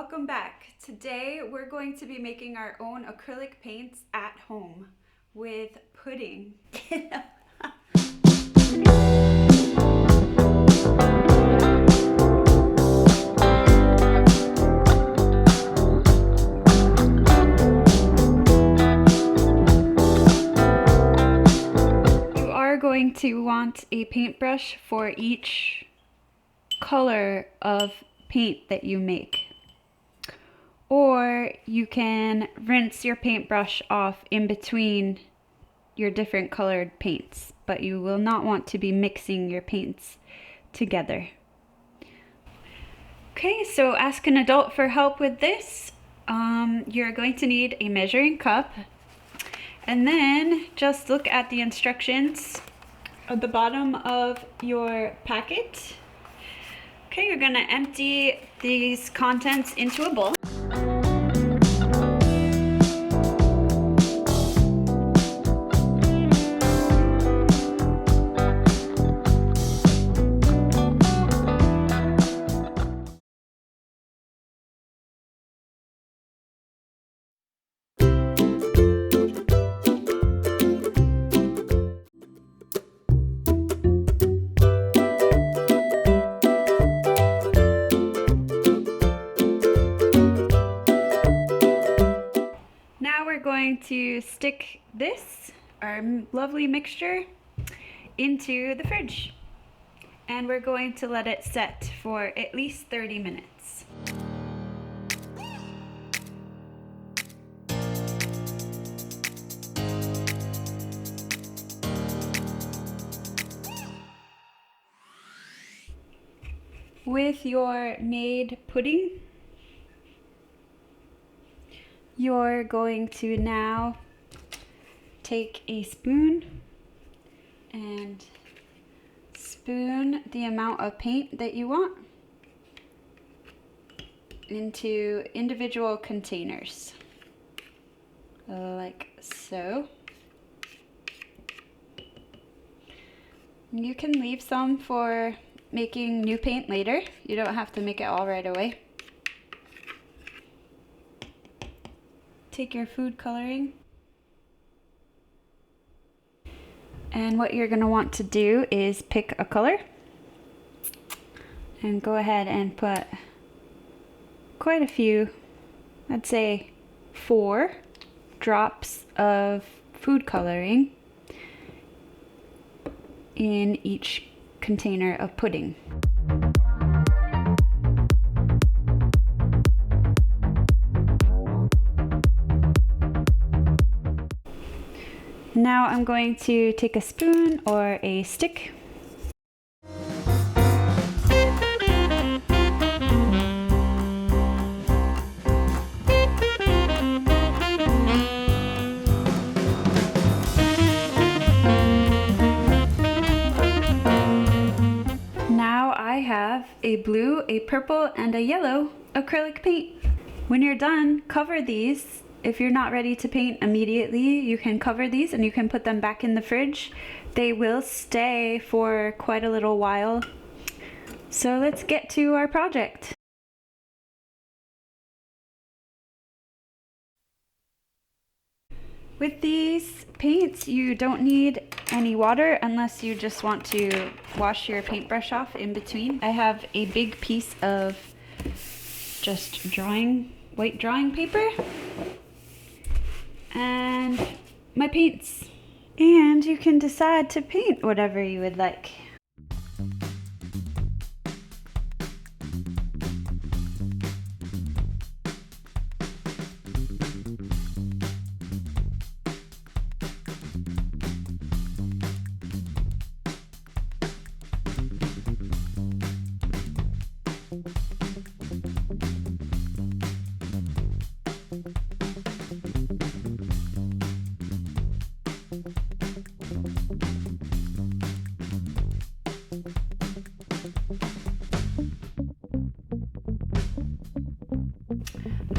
Welcome back. Today we're going to be making our own acrylic paints at home with pudding. You are going to want a paintbrush for each color of paint that you make. Or you can rinse your paintbrush off in between your different colored paints, but you will not want to be mixing your paints together. Okay, so ask an adult for help with this. You're going to need a measuring cup, and then just look at the instructions at the bottom of your packet. Okay, you're gonna empty these contents into a bowl. We're going to stick this, our lovely mixture, into the fridge, and we're going to let it set for at least 30 minutes. With your made pudding, you're going to now take a spoon and spoon the amount of paint that you want into individual containers, like so. You can leave some for making new paint later. You don't have to make it all right away. Take your food coloring, and what you're going to want to do is pick a color and go ahead and put quite a few, I'd say 4 drops of food coloring in each container of pudding. Now I'm going to take a spoon or a stick . Now I have a blue, a purple, and a yellow acrylic paint. When you're done, cover these. If you're not ready to paint immediately, you can cover these and you can put them back in the fridge. They will stay for quite a little while. So let's get to our project. With these paints, you don't need any water unless you just want to wash your paintbrush off in between. I have a big piece of just white drawing paper, and my paints. And you can decide to paint whatever you would like.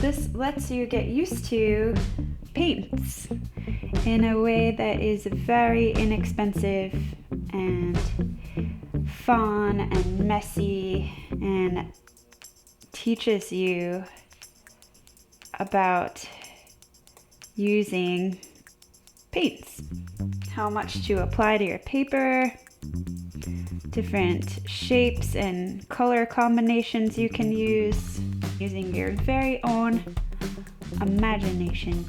This lets you get used to paints in a way that is very inexpensive and fun and messy, and teaches you about using paints. How much to apply to your paper, different shapes and color combinations you can use, using your very own imagination.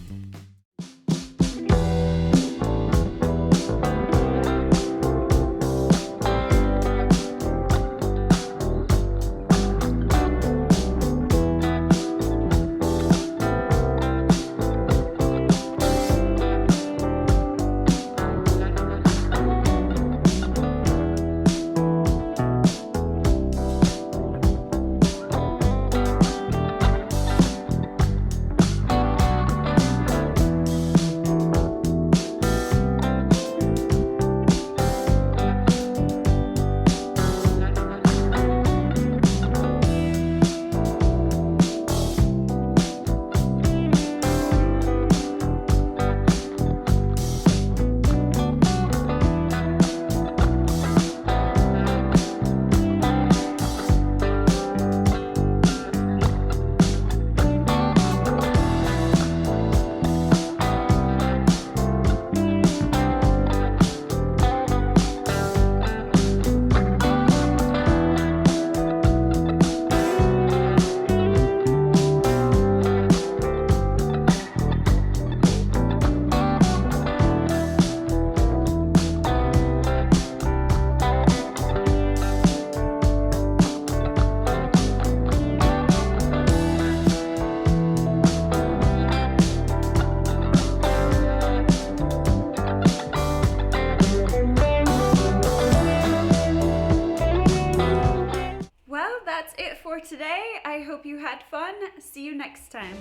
Well, that's it for today. I hope you had fun. See you next time.